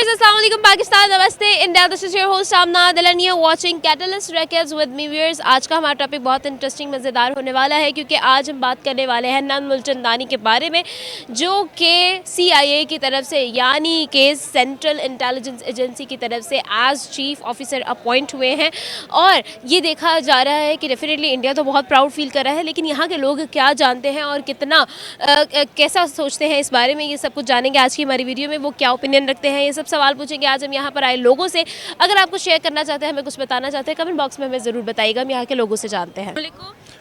Viewers, Assalamualaikum Pakistan, Namaste India. This is your host Amna Dilan. You're watching Catalyst Records with me. Viewers, आज का हमारा topic बहुत interesting मज़ेदार होने वाला है क्योंकि आज हम बात करने वाले हैं नंद मुलचंदानी के बारे में, जो कि CIA की तरफ से यानी कि सेंट्रल इंटेलिजेंस एजेंसी की तरफ से एज चीफ ऑफिसर अपॉइंट हुए हैं। और ये देखा जा रहा है कि डेफिनेटली इंडिया तो बहुत प्राउड फील कर रहा है, लेकिन यहाँ के लोग क्या जानते हैं और कितना कैसा सोचते हैं इस बारे में, ये सब कुछ जानेंगे आज की हमारी वीडियो में। वो क्या ओपिनियन रखते हैं, ये सब सवाल पूछेंगे आज हम यहाँ पर आए लोगों से। अगर आप कुछ शेयर करना चाहते हैं, हमें कुछ बताना चाहते हैं, कमेंट बॉक्स में हमें ज़रूर बताइएगा। हम यहाँ के लोगों से जानते हैं।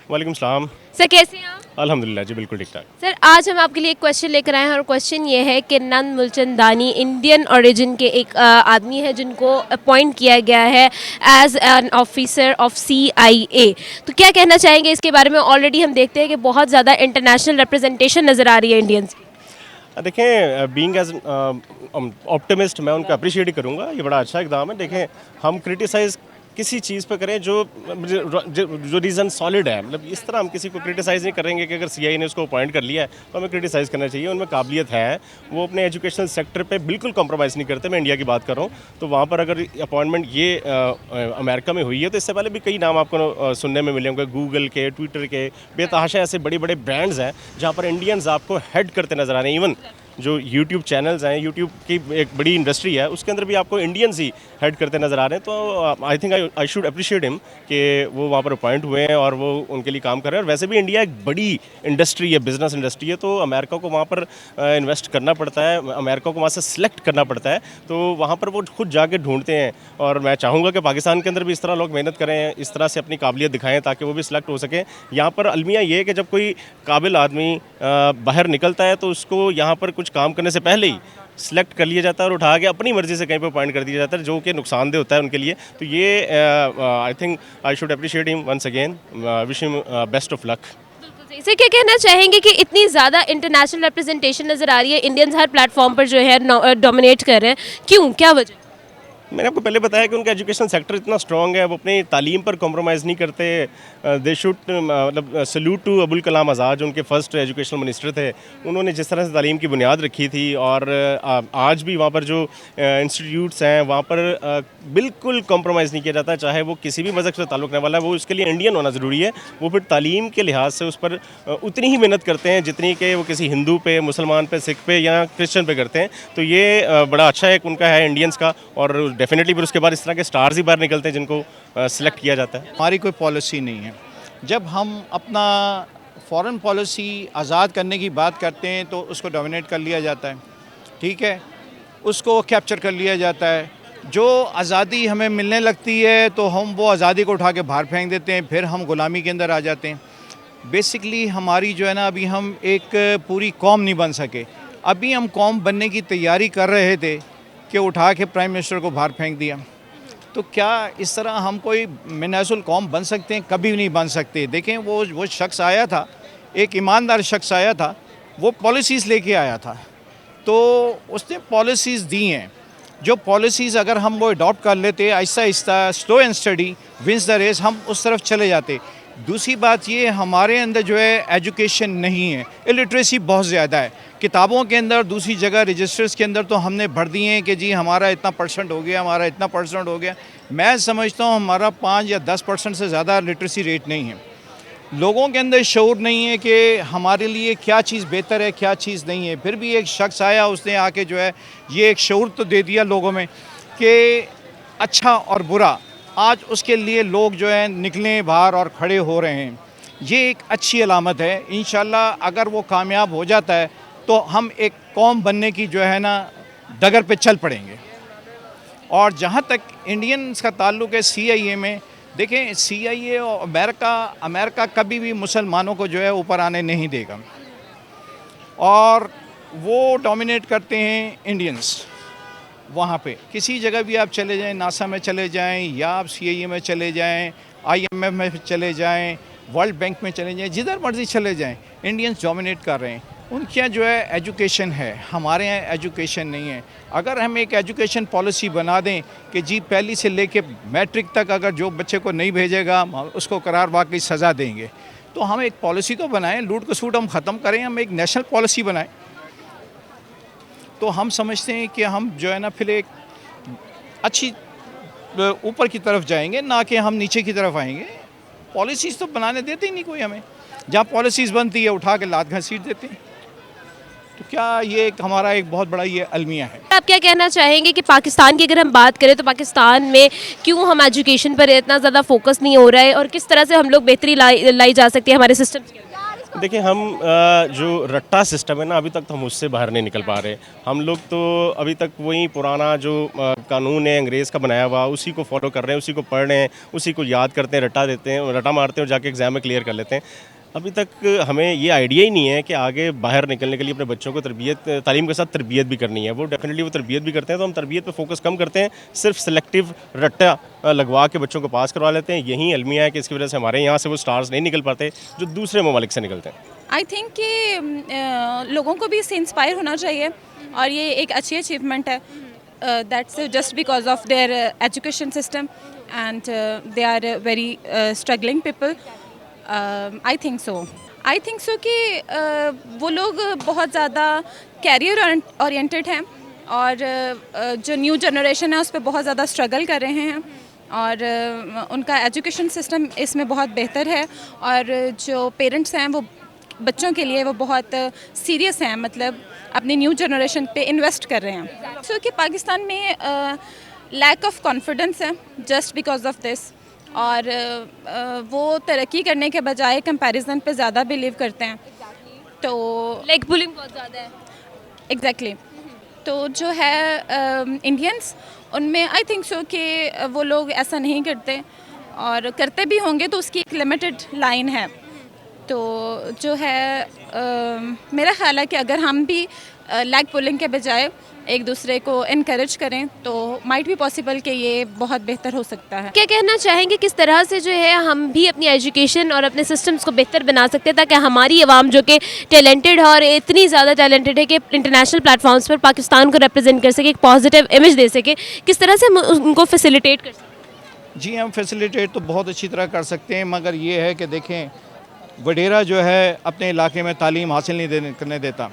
वालेकुम सलाम सर, कैसे हैं आप? अल्हम्दुलिल्लाह जी, बिल्कुल ठीक ठाक। सर, आज हम आपके लिए एक क्वेश्चन लेकर आए हैं और क्वेश्चन ये है कि नंद मुलचंदानी इंडियन ओरिजिन के एक आदमी है जिनको अपॉइंट किया गया है as an officer of CIA। तो क्या कहना चाहेंगे इसके बारे में? ऑलरेडी हम देखते हैं कि बहुत ज़्यादा इंटरनेशनल रिप्रेजेंटेशन नज़र आ रही है इंडियंस की। देखें, बीइंग एज ऑप्टिमिस्ट मैं उनको अप्रिशिएट ही करूँगा। ये बड़ा अच्छा इकदाम है। देखें, हम क्रिटिसाइज़ किसी चीज़ पे करें जो रीज़न सॉलिड है। मतलब इस तरह हम किसी को क्रिटिसाइज़ नहीं करेंगे कि अगर CIA ने उसको अपॉइंट कर लिया है तो हमें क्रिटिसाइज़ करना चाहिए। उनमें काबिलियत है, वो अपने एजुकेशनल सेक्टर पे बिल्कुल कॉम्प्रोमाइज़ नहीं करते। मैं इंडिया की बात कर रहा हूँ तो वहाँ पर अगर अपॉइंटमेंट ये अमेरिका में हुई है तो इससे पहले भी कई नाम आपको सुनने में मिले होंगे, गूगल के, ट्विटर के, बेतहाशा ऐसे बड़े बड़े ब्रांड्स हैं जहाँ पर इंडियंस आपको हेड करते नज़र आ रहे हैं। इवन जो YouTube चैनल्स हैं, YouTube की एक बड़ी इंडस्ट्री है, उसके अंदर भी आपको इंडियंस ही हेड करते नज़र आ रहे हैं। तो आई think I should appreciate him कि वो वहाँ पर अपॉइंट हुए हैं और वो उनके लिए काम कर रहे हैं। और वैसे भी इंडिया एक बड़ी इंडस्ट्री है, बिजनेस इंडस्ट्री है, तो अमेरिका को वहाँ पर इन्वेस्ट करना पड़ता है, अमेरिका को वहाँ से सिलेक्ट करना पड़ता है। तो वहाँ पर वो खुद जाके ढूंढते हैं। और मैं चाहूँगा कि पाकिस्तान के अंदर भी इस तरह लोग मेहनत करें, इस तरह से अपनी काबिलियत दिखाएँ ताकि वो भी सिलेक्ट हो सकें। यहाँ पर अलमिया ये है कि जब कोई काबिल आदमी बाहर निकलता है तो उसको यहाँ पर कुछ काम करने से पहले ही सिलेक्ट कर लिया जाता है और उठा के अपनी मर्ज़ी से कहीं पे अपॉइंट कर दिया जाता है, जो कि नुकसानदेह होता है उनके लिए। तो ये I think I should appreciate him once again, wish him best of luck. इसे क्या कहना चाहेंगे कि इतनी ज़्यादा इंटरनेशनल रिप्रेजेंटेशन नज़र आ रही है, इंडियंस हर प्लेटफॉर्म पर जो है डोमिनेट कर रहे हैं, क्यों, क्या वजह? मैंने आपको पहले बताया कि उनका एजुकेशन सेक्टर इतना स्ट्रॉन्ग है, वो अपनी तालीम पर कॉम्प्रोमाइज़ नहीं करते। दे शुड मतलब सल्यूट टू अबुल कलाम आज़ाद, जो उनके फर्स्ट एजुकेशनल मिनिस्टर थे। उन्होंने जिस तरह से तालीम की बुनियाद रखी थी और आज भी वहाँ पर जो इंस्टीट्यूट्स हैं वहाँ पर बिल्कुल कॉम्प्रोमाइज़ नहीं किया जाता। चाहे वो किसी भी मज़हब से ताल्लुक़ रखने वाला है, वो इसके लिए इंडियन होना ज़रूरी है। वो फिर तालीम के लिहाज से उस पर उतनी ही मेहनत करते हैं जितनी कि वो किसी हिंदू पे, मुसलमान पे, सिख पे या क्रिश्चियन पे करते हैं। तो ये बड़ा अच्छा एक उनका है इंडियंस का। और डेफिनेटली फिर उसके बाद इस तरह के स्टार्स ही बाहर निकलते हैं जिनको सिलेक्ट किया जाता है। हमारी कोई पॉलिसी नहीं है। जब हम अपना फॉरेन पॉलिसी आज़ाद करने की बात करते हैं तो उसको डोमिनेट कर लिया जाता है, ठीक है, उसको कैप्चर कर लिया जाता है। जो आज़ादी हमें मिलने लगती है तो हम वो आज़ादी को उठा के बाहर फेंक देते हैं, फिर हम ग़ुलामी के अंदर आ जाते हैं। बेसिकली हमारी जो है ना, अभी हम एक पूरी कौम नहीं बन सके। अभी हम कौम बनने की तैयारी कर रहे थे कि उठा के प्राइम मिनिस्टर को बाहर फेंक दिया। तो क्या इस तरह हम कोई मिनाजुल कौम बन सकते हैं? कभी भी नहीं बन सकते। देखें, वो शख्स आया था, एक ईमानदार शख्स आया था, वो पॉलिसीज़ लेके आया था, तो उसने पॉलिसीज़ दी हैं। जो पॉलिसीज़ अगर हम वो अडॉप्ट कर लेते, आहिस्ता आहिस्ता, slow and study wins the race, हम उस तरफ चले जाते। दूसरी बात ये, हमारे अंदर जो है एजुकेशन नहीं है, इलिटरेसी बहुत ज़्यादा है। किताबों के अंदर, दूसरी जगह रजिस्टर्स के अंदर तो हमने भर दिए हैं कि जी हमारा इतना परसेंट हो गया, हमारा इतना परसेंट हो गया। मैं समझता हूँ हमारा 5 या 10% से ज़्यादा लिटरेसी रेट नहीं है। लोगों के अंदर शऊर नहीं है कि हमारे लिए क्या चीज़ बेहतर है, क्या चीज़ नहीं है। फिर भी एक शख्स आया, उसने आके जो है ये एक शऊर तो दे दिया लोगों में कि अच्छा और बुरा। आज उसके लिए लोग जो है निकले बाहर और खड़े हो रहे हैं। ये एक अच्छी अलामत है। इंशाल्लाह अगर वो कामयाब हो जाता है तो हम एक कौम बनने की जो है ना डगर पे चल पड़ेंगे। और जहाँ तक इंडियंस का ताल्लुक़ है CIA में, देखें CIA और अमेरिका कभी भी मुसलमानों को जो है ऊपर आने नहीं देगा और वो डोमिनेट करते हैं इंडियंस। वहाँ पे किसी जगह भी आप चले जाएं, नासा में चले जाएं या आप CIA में चले जाएं, IMF में चले जाएं, वर्ल्ड बैंक में चले जाएं, जिधर मर्जी चले जाएं, इंडियंस डोमिनेट कर रहे हैं। उनके यहाँ जो है एजुकेशन है, हमारे यहाँ एजुकेशन नहीं है। अगर हम एक एजुकेशन पॉलिसी बना दें कि जी पहली से लेके मैट्रिक तक अगर जो बच्चे को नहीं भेजेगा उसको करार वाकई सज़ा देंगे, तो हम एक पॉलिसी तो बनाएं। लूट खसूट हम ख़त्म करें, हम एक नेशनल पॉलिसी बनाएं। तो हम समझते हैं कि हम जो है ना फिर एक अच्छी ऊपर की तरफ जाएंगे, ना कि हम नीचे की तरफ आएंगे। पॉलिसीज़ तो बनाने देते ही नहीं कोई हमें, जहाँ पॉलिसीज़ बनती है उठा के लात घसीट देते हैं। तो क्या ये एक हमारा एक बहुत बड़ा ये अलमिया है। आप क्या कहना चाहेंगे कि पाकिस्तान की अगर हम बात करें तो पाकिस्तान में क्यों हम एजुकेशन पर इतना ज़्यादा फोकस नहीं हो रहा है और किस तरह से हम लोग बेहतरी लाई जा सकती है हमारे सिस्टम के अंदर? देखिए हम जो रट्टा सिस्टम है ना, अभी तक तो हम उससे बाहर नहीं निकल पा रहे। हम लोग तो अभी तक वही पुराना जो कानून है अंग्रेज़ का बनाया हुआ, उसी को फॉलो कर रहे हैं, उसी को पढ़ रहे हैं, उसी को याद करते हैं, रट्टा देते हैं, रट्टा मारते हैं और जाके एग्ज़ाम में क्लियर कर लेते हैं। अभी तक हमें ये आइडिया ही नहीं है कि आगे बाहर निकलने के लिए अपने बच्चों को तालीम के साथ तरबियत भी करनी है। वो डेफिनेटली वो तरबियत भी करते हैं, तो हम तरबियत पे फोकस कम करते हैं, सिर्फ सेलेक्टिव रट्टा लगवा के बच्चों को पास करवा लेते हैं। यही अलमिया है कि इसकी वजह से हमारे यहाँ से वो स्टार्स नहीं निकल पाते जो दूसरे ममालिक से निकलते हैं। आई थिंक कि लोगों को भी इससे इंस्पायर होना चाहिए और ये एक अच्छी अचीवमेंट है। That's just because of their education system and they are very struggling people. I think so कि वो लोग बहुत ज़्यादा कैरियर ओरिएंटेड हैं और जो न्यू जनरेशन है उस पर बहुत ज़्यादा स्ट्रगल कर रहे हैं और उनका एजुकेशन सिस्टम इसमें बहुत बेहतर है और जो पेरेंट्स हैं वो बच्चों के लिए वो बहुत सीरियस हैं, मतलब अपनी न्यू जनरेशन पे इन्वेस्ट कर रहे हैं। सो कि पाकिस्तान में लैक ऑफ कॉन्फिडेंस है जस्ट बिकॉज ऑफ दिस और वो तरक्की करने के बजाय कंपैरिजन पे ज़्यादा बिलीव करते हैं। तो लाइक बुलिंग बहुत ज़्यादा है। एग्जैक्टली तो जो है इंडियंस उनमें आई थिंक सो कि वो लोग ऐसा नहीं करते और करते भी होंगे तो उसकी एक लिमिटेड लाइन है। तो जो है मेरा ख्याल है कि अगर हम भी लैग पुलिंग के बजाय एक दूसरे को इनकरेज करें तो माइट भी पॉसिबल कि ये बहुत बेहतर हो सकता है। क्या कहना चाहेंगे किस तरह से जो है हम भी अपनी एजुकेशन और अपने सिस्टम्स को बेहतर बना सकते हैं ताकि हमारी आवाम जो कि टैलेंटेड है और इतनी ज़्यादा टैलेंटेड है कि इंटरनेशनल प्लेटफॉर्म्स पर पाकिस्तान को रिप्रेजेंट कर सके, एक पॉजिटिव इमेज दे सके, किस तरह से हम उनको फैसिलिटेट कर सकते हैं? जी हम फैसिलिटेट तो बहुत अच्छी तरह कर सकते हैं, मगर ये है कि देखें वडेरा जो है अपने इलाके में तालीम हासिल नहीं करने देता।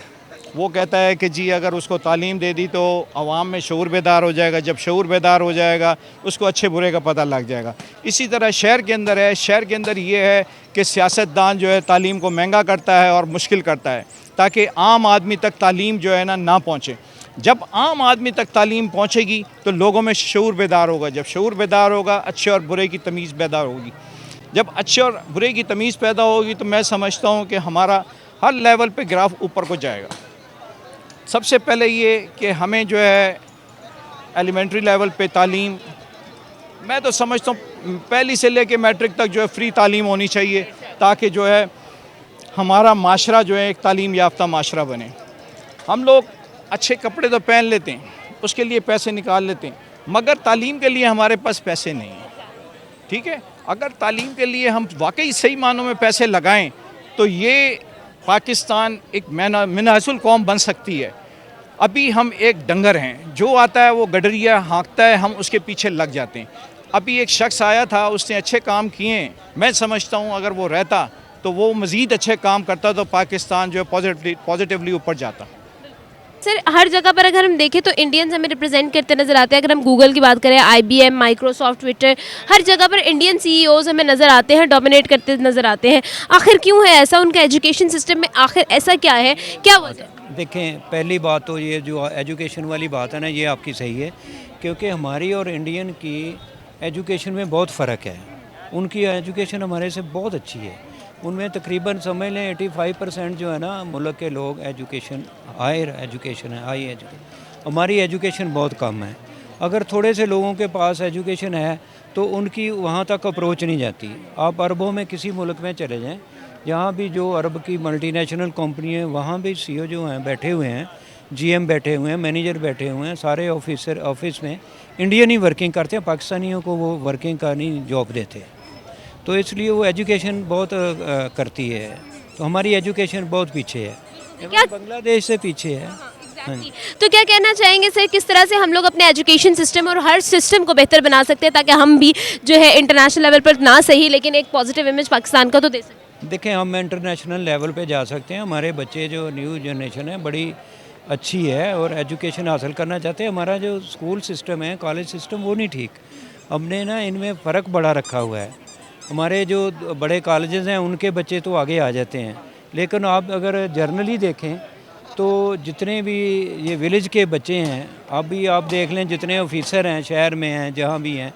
वो कहता है कि जी अगर उसको तालीम दे दी तो आवाम में शऊर बेदार हो जाएगा, जब शऊर बेदार हो जाएगा उसको अच्छे बुरे का पता लग जाएगा। इसी तरह शहर के अंदर है, शहर के अंदर ये है कि सियासतदान जो है तालीम को महंगा करता है और मुश्किल करता है ताकि आम आदमी तक तालीम जो है ना पहुँचे। जब आम आदमी तक तालीम पहुँचेगी तो लोगों में शऊर बेदार होगा, जब शऊर बेदार होगा अच्छे और बुरे की तमीज़ पैदा होगी। जब अच्छे और बुरे की तमीज़ पैदा होगी तो मैं समझता हूँ कि हमारा हर लेवल पे ग्राफ ऊपर को जाएगा। सबसे पहले ये कि हमें जो है एलिमेंट्री लेवल पे तालीम, मैं तो समझता हूँ पहली से लेके मैट्रिक तक जो है फ्री तालीम होनी चाहिए ताकि जो है हमारा माशरा जो है एक तालीम याफ्ता माशरा बने। हम लोग अच्छे कपड़े तो पहन लेते हैं, उसके लिए पैसे निकाल लेते हैं, मगर तालीम के लिए हमारे पास पैसे नहीं हैं। ठीक है, अगर तालीम के लिए हम वाकई सही मानों में पैसे लगाएं तो ये पाकिस्तान एक मिनासुल कौम बन सकती है। अभी हम एक डंगर हैं, जो आता है वो गडरिया हाँकता है, हम उसके पीछे लग जाते हैं। अभी एक शख्स आया था, उसने अच्छे काम किए, मैं समझता हूँ अगर वो रहता तो वो मज़ीद अच्छे काम करता तो पाकिस्तान जो है पॉजिटिवली ऊपर जाता। सर हर जगह पर अगर हम देखें तो इंडियंस हमें रिप्रेजेंट करते नज़र आते हैं। अगर हम गूगल की बात करें, IBM, माइक्रोसॉफ्ट, ट्विटर, हर जगह पर इंडियन CEOs हमें नज़र आते हैं, डोमिनेट करते नज़र आते हैं। आखिर क्यों है ऐसा? उनका एजुकेशन सिस्टम में आखिर ऐसा क्या है, क्या वजह? देखें, पहली बात तो ये जो एजुकेशन वाली बात है ना, ये आपकी सही है, क्योंकि हमारी और इंडियन की एजुकेशन में बहुत फ़र्क है। उनकी एजुकेशन हमारे से बहुत अच्छी है। उनमें तकरीबन समझ लें 85% जो है ना मुल्क के लोग एजुकेशन हायर एजुकेशन है, हाई एजुकेशन। हमारी एजुकेशन बहुत कम है। अगर थोड़े से लोगों के पास एजुकेशन है तो उनकी वहाँ तक अप्रोच नहीं जाती। आप अरबों में किसी मुल्क में चले जाएं, जहाँ भी जो अरब की मल्टीनेशनल कंपनी है वहाँ भी CEO जो हैं बैठे हुए हैं, GM बैठे हुए हैं, मैनेजर बैठे हुए हैं, सारे ऑफिस में इंडियन ही वर्किंग करते हैं, पाकिस्तानियों को वो वर्किंग का नहीं जॉब देते। तो इसलिए वो एजुकेशन बहुत करती है। तो हमारी एजुकेशन बहुत पीछे है, क्या बांग्लादेश से पीछे है। तो क्या कहना चाहेंगे सर, किस तरह से हम लोग अपने एजुकेशन सिस्टम और हर सिस्टम को बेहतर बना सकते हैं ताकि हम भी जो है इंटरनेशनल लेवल पर ना सही लेकिन एक पॉजिटिव इमेज पाकिस्तान का तो दे सकें? देखें, हम इंटरनेशनल लेवल पे जा सकते हैं। हमारे बच्चे जो न्यू जनरेशन है बड़ी अच्छी है और एजुकेशन हासिल करना चाहते हैं। हमारा जो स्कूल सिस्टम है, कॉलेज सिस्टम, वो नहीं ठीक। हमने ना इनमें फ़र्क बड़ा रखा हुआ है। हमारे जो बड़े कॉलेजेस हैं उनके बच्चे तो आगे आ जाते हैं, लेकिन आप अगर जर्नली देखें तो जितने भी ये विलेज के बच्चे हैं, अभी आप देख लें जितने ऑफिसर हैं शहर में हैं, जहाँ भी हैं,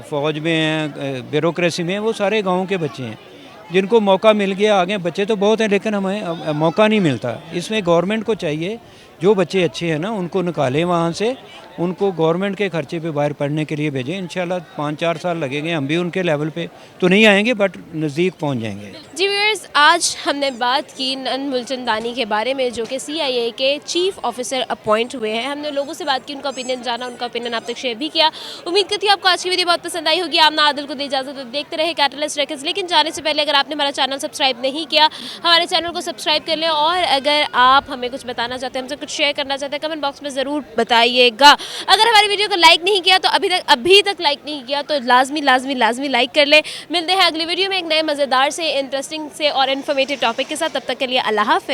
फ़ौज में हैं, ब्यूरोक्रेसी में हैं, वो सारे गांव के बच्चे हैं जिनको मौका मिल गया। आगे बच्चे तो बहुत हैं लेकिन हमें मौका नहीं मिलता। इसमें गवर्नमेंट को चाहिए जो बच्चे अच्छे हैं ना उनको निकालें वहाँ से, उनको गवर्नमेंट के खर्चे पे बाहर पढ़ने के लिए भेजें। इंशाल्लाह 5-4 साल लगेंगे, हम भी उनके लेवल पे तो नहीं आएंगे बट नज़दीक पहुँच जाएंगे। जी व्यूअर्स, आज हमने बात की नन मुलचंदानी के बारे में जो कि CIA के चीफ ऑफिसर अपॉइंट हुए हैं। हमने लोगों से बात की, उनका ओपिनियन जाना, उनका ओपिनियन आप तक शेयर भी किया। उम्मीद करती हूँ आपको आज की वीडियो बहुत पसंद आई होगी। आमना आदिल को दे इजाज़त, देखते रहे कैटलिस्ट रेकॉर्ड्स। लेकिन जाने से पहले अगर आपने हमारा चैनल सब्सक्राइब नहीं किया, हमारे चैनल को सब्सक्राइब कर लें। और अगर आप हमें कुछ बताना चाहते हैं, हमसे कुछ शेयर करना चाहते हैं, कमेंट बॉक्स में ज़रूर बताइएगा। अगर हमारी वीडियो को लाइक नहीं किया तो अभी तक लाइक नहीं किया तो लाजमी लाइक कर ले। मिलते हैं अगली वीडियो में एक नए मज़ेदार से, इंटरेस्टिंग से और इन्फॉर्मेटिव टॉपिक के साथ। तब तक के लिए अल्लाह हाफ़िज़।